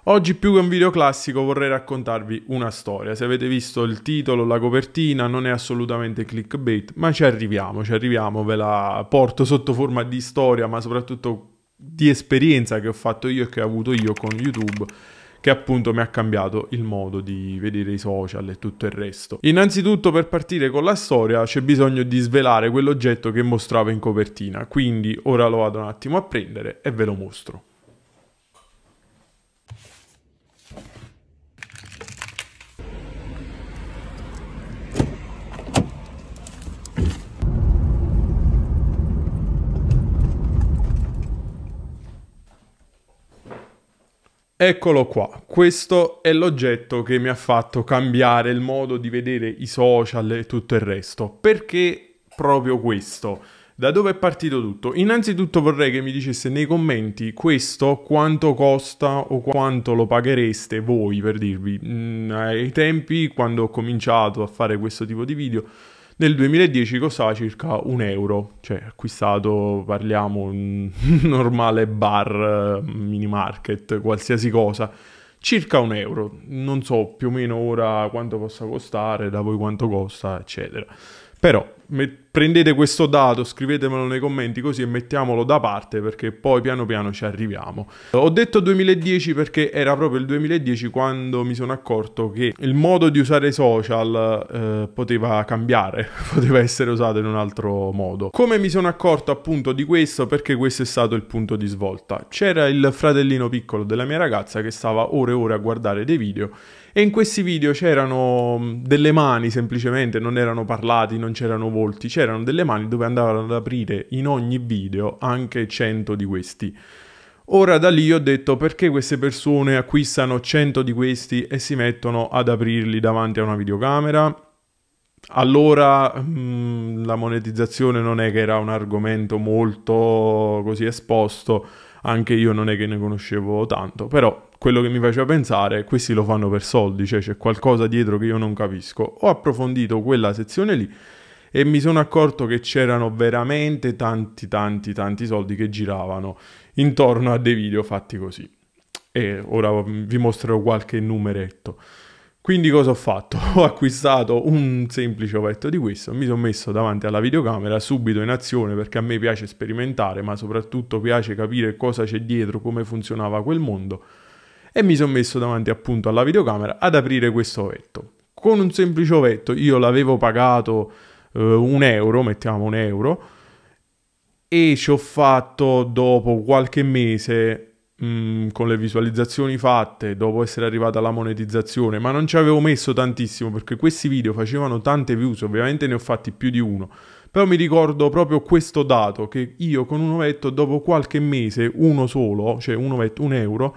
Oggi più che un video classico vorrei raccontarvi una storia. Se avete visto il titolo, la copertina, non è assolutamente clickbait, ma ci arriviamo, ve la porto sotto forma di storia, ma soprattutto di esperienza che ho fatto io e che ho avuto io con YouTube, che appunto mi ha cambiato il modo di vedere i social e tutto il resto. Innanzitutto, per partire con la storia c'è bisogno di svelare quell'oggetto che mostravo in copertina, quindi ora lo vado un attimo a prendere e ve lo mostro. Eccolo qua, questo è l'oggetto che mi ha fatto cambiare il modo di vedere i social e tutto il resto. Perché proprio questo? Da dove è partito tutto? Innanzitutto vorrei che mi dicesse nei commenti questo quanto costa o quanto lo paghereste voi, per dirvi. Ai tempi, quando ho cominciato a fare questo tipo di video, nel 2010 costava circa €1, cioè acquistato, parliamo, un normale bar, mini market, qualsiasi cosa, circa €1. Non so più o meno ora quanto possa costare, da voi quanto costa, eccetera. Però prendete questo dato, scrivetemelo nei commenti così e mettiamolo da parte perché poi piano piano ci arriviamo. Ho detto 2010 perché era proprio il 2010 quando mi sono accorto che il modo di usare i social poteva cambiare, poteva essere usato in un altro modo. Come mi sono accorto appunto di questo? Perché questo è stato il punto di svolta. C'era il fratellino piccolo della mia ragazza che stava ore e ore a guardare dei video e in questi video c'erano delle mani semplicemente, non erano parlati, non c'erano volti, c'erano delle mani dove andavano ad aprire in ogni video anche 100 di questi. Ora da lì ho detto perché queste persone acquistano 100 di questi e si mettono ad aprirli davanti a una videocamera? Allora la monetizzazione non è che era un argomento molto così esposto, anche io non è che ne conoscevo tanto, però quello che mi faceva pensare, questi lo fanno per soldi, cioè c'è qualcosa dietro che io non capisco. Ho approfondito quella sezione lì e mi sono accorto che c'erano veramente tanti soldi che giravano intorno a dei video fatti così. E ora vi mostrerò qualche numeretto. Quindi cosa ho fatto? Ho acquistato un semplice ovetto di questo, mi sono messo davanti alla videocamera subito in azione perché a me piace sperimentare, ma soprattutto piace capire cosa c'è dietro, come funzionava quel mondo, e mi sono messo davanti appunto alla videocamera ad aprire questo ovetto. Con un semplice ovetto io l'avevo pagato €1, mettiamo €1, e ci ho fatto dopo qualche mese con le visualizzazioni fatte, dopo essere arrivata alla monetizzazione, ma non ci avevo messo tantissimo perché questi video facevano tante views, ovviamente ne ho fatti più di uno, però mi ricordo proprio questo dato, che io con un ovetto dopo qualche mese, uno solo, cioè un ovetto, €1,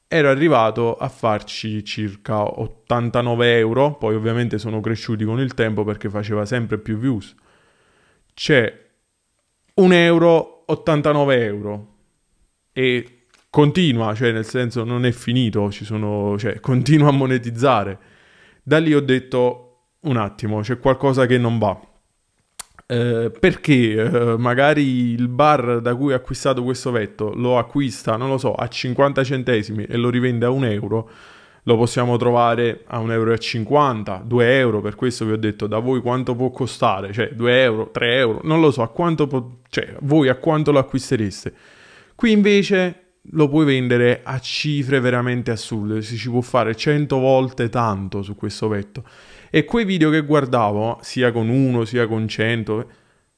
ero arrivato a farci circa €89, poi ovviamente sono cresciuti con il tempo perché faceva sempre più views. C'è €1, €89 e continua, cioè nel senso non è finito, cioè continua a monetizzare. Da lì ho detto un attimo, c'è qualcosa che non va. Perché magari il bar da cui ho acquistato questo ovetto lo acquista, non lo so, a 50 centesimi e lo rivende a €1, lo possiamo trovare a €1,50 €, €2, per questo vi ho detto da voi quanto può costare, cioè €2, €3, non lo so, a quanto cioè voi a quanto lo acquistereste. Qui invece lo puoi vendere a cifre veramente assurde, si ci può fare 100 volte tanto su questo ovetto. E quei video che guardavo, sia con uno sia con 100,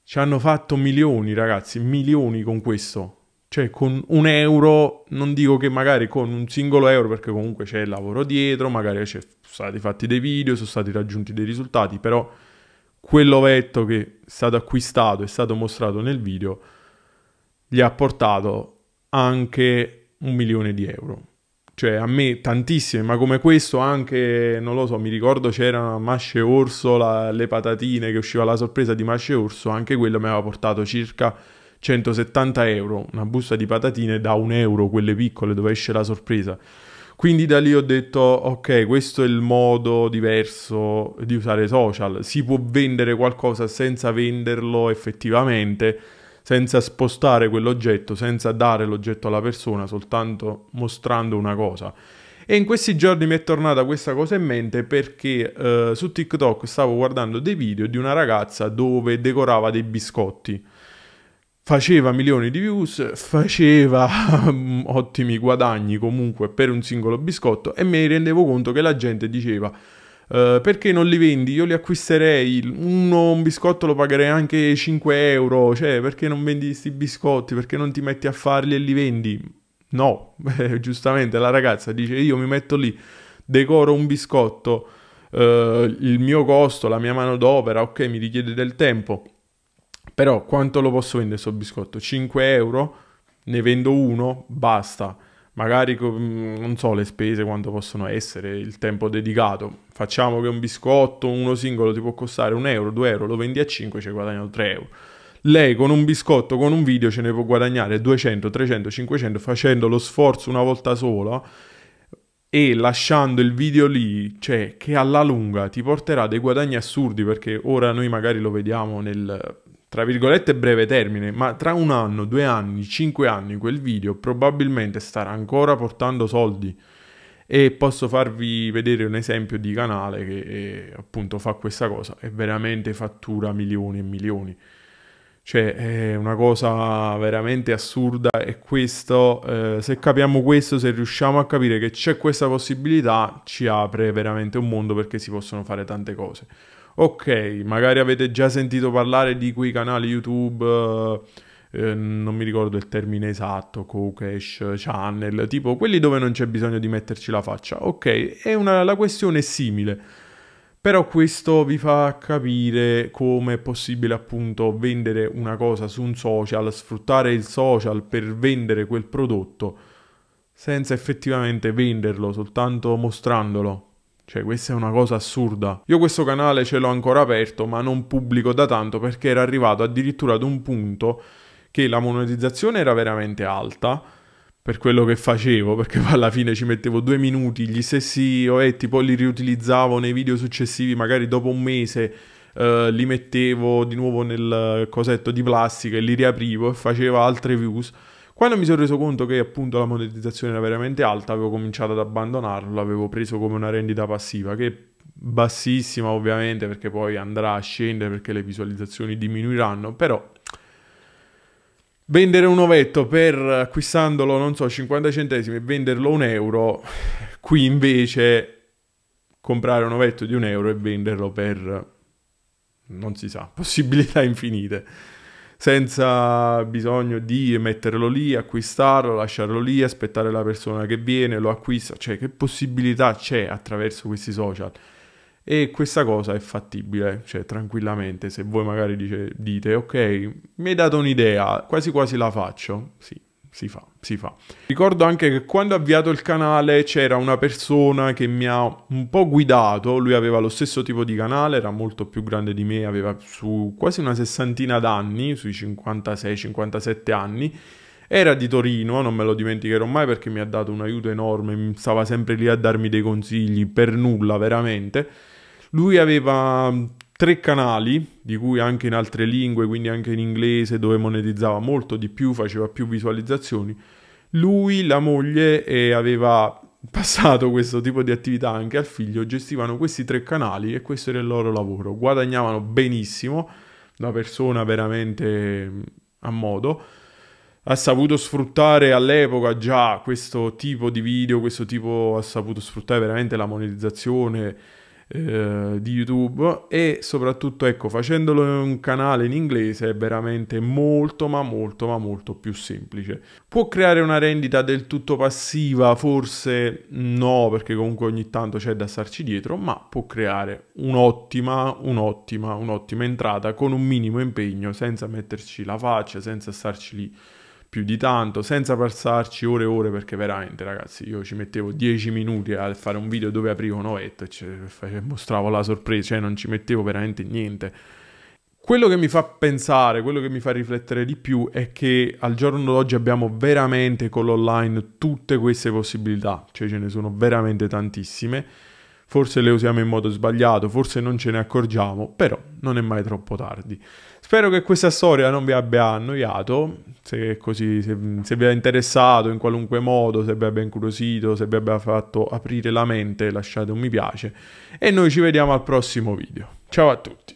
ci hanno fatto milioni, ragazzi, milioni con questo. Cioè con €1, non dico che magari con un singolo euro, perché comunque c'è il lavoro dietro, magari sono stati fatti dei video, sono stati raggiunti dei risultati, però quell'ovetto che è stato acquistato, è stato mostrato nel video, gli ha portato anche €1.000.000. Cioè a me tantissime, ma come questo anche, non lo so, mi ricordo c'era Masce Orso, le patatine, che usciva la sorpresa di Masce Orso, anche quello mi aveva portato circa €170, una busta di patatine da €1, quelle piccole dove esce la sorpresa. Quindi da lì ho detto, ok, questo è il modo diverso di usare social, si può vendere qualcosa senza venderlo effettivamente, senza spostare quell'oggetto, senza dare l'oggetto alla persona, soltanto mostrando una cosa. E in questi giorni mi è tornata questa cosa in mente perché su TikTok stavo guardando dei video di una ragazza dove decorava dei biscotti. Faceva milioni di views, faceva ottimi guadagni comunque per un singolo biscotto e mi rendevo conto che la gente diceva perché non li vendi? Io li acquisterei, un biscotto lo pagherei anche 5 euro, cioè perché non vendi questi biscotti? Perché non ti metti a farli e li vendi? No, giustamente la ragazza dice io mi metto lì, decoro un biscotto, il mio costo, la mia manodopera, ok, mi richiede del tempo. Però quanto lo posso vendere sto biscotto? 5 euro? Ne vendo uno? Basta. Magari non so le spese quanto possono essere, il tempo dedicato. Facciamo che un biscotto, uno singolo, ti può costare 1 euro, 2 euro, lo vendi a 5, ci hai guadagnato 3 euro. Lei con un biscotto, con un video, ce ne può guadagnare 200, 300, 500 facendo lo sforzo una volta sola e lasciando il video lì, cioè che alla lunga ti porterà dei guadagni assurdi, perché ora noi magari lo vediamo nel, tra virgolette, breve termine, ma tra 1 anno, 2 anni, 5 anni quel video probabilmente starà ancora portando soldi. E posso farvi vedere un esempio di canale che appunto fa questa cosa e veramente fattura milioni e milioni. Cioè è una cosa veramente assurda e questo, se capiamo questo, se riusciamo a capire che c'è questa possibilità, ci apre veramente un mondo perché si possono fare tante cose. Ok, magari avete già sentito parlare di quei canali YouTube, non mi ricordo il termine esatto, Cocash Channel, tipo quelli dove non c'è bisogno di metterci la faccia. Ok, la questione è simile. Però questo vi fa capire come è possibile appunto vendere una cosa su un social, sfruttare il social per vendere quel prodotto senza effettivamente venderlo, soltanto mostrandolo. Cioè, questa è una cosa assurda. Io questo canale ce l'ho ancora aperto, ma non pubblico da tanto perché era arrivato addirittura ad un punto che la monetizzazione era veramente alta per quello che facevo, perché alla fine ci mettevo 2 minuti, gli stessi oetti, poi li riutilizzavo nei video successivi, magari dopo un mese li mettevo di nuovo nel cosetto di plastica e li riaprivo e facevo altre views. Quando mi sono reso conto che appunto la monetizzazione era veramente alta, avevo cominciato ad abbandonarlo, l'avevo preso come una rendita passiva, che è bassissima ovviamente perché poi andrà a scendere perché le visualizzazioni diminuiranno, però vendere un ovetto per acquistandolo, non so, 50 centesimi e venderlo 1 euro, qui invece comprare un ovetto di 1 euro e venderlo per, non si sa, possibilità infinite, senza bisogno di metterlo lì, acquistarlo, lasciarlo lì, aspettare la persona che viene, lo acquista, cioè che possibilità c'è attraverso questi social? E questa cosa è fattibile, cioè tranquillamente, se voi magari dite ok, mi hai dato un'idea, quasi quasi la faccio, sì, si fa, si fa. Ricordo anche che quando ho avviato il canale c'era una persona che mi ha un po' guidato, lui aveva lo stesso tipo di canale, era molto più grande di me, aveva su quasi una 60 d'anni, sui 56-57 anni, era di Torino, non me lo dimenticherò mai perché mi ha dato un aiuto enorme, stava sempre lì a darmi dei consigli per nulla, veramente. Lui aveva 3 canali, di cui anche in altre lingue, quindi anche in inglese, dove monetizzava molto di più, faceva più visualizzazioni. Lui, la moglie, aveva passato questo tipo di attività anche al figlio, gestivano questi 3 canali e questo era il loro lavoro. Guadagnavano benissimo, una persona veramente a modo. Ha saputo sfruttare all'epoca già questo tipo di video, questo tipo ha saputo sfruttare veramente la monetizzazione di YouTube e soprattutto ecco facendolo in un canale in inglese è veramente molto ma molto ma molto più semplice. Può creare una rendita del tutto passiva? Forse no, perché comunque ogni tanto c'è da starci dietro, ma può creare un'ottima entrata con un minimo impegno, senza metterci la faccia, senza starci lì più di tanto, senza passarci ore e ore, perché veramente ragazzi io ci mettevo 10 minuti a fare un video dove aprivo un ovetto e mostravo la sorpresa, cioè non ci mettevo veramente niente. Quello che mi fa pensare, quello che mi fa riflettere di più è che al giorno d'oggi abbiamo veramente con l'online tutte queste possibilità, cioè ce ne sono veramente tantissime. forse le usiamo in modo sbagliato, forse non ce ne accorgiamo, però non è mai troppo tardi. Spero che questa storia non vi abbia annoiato, se, così, se vi è interessato in qualunque modo, se vi abbia incuriosito, se vi abbia fatto aprire la mente, lasciate un mi piace e noi ci vediamo al prossimo video. Ciao a tutti!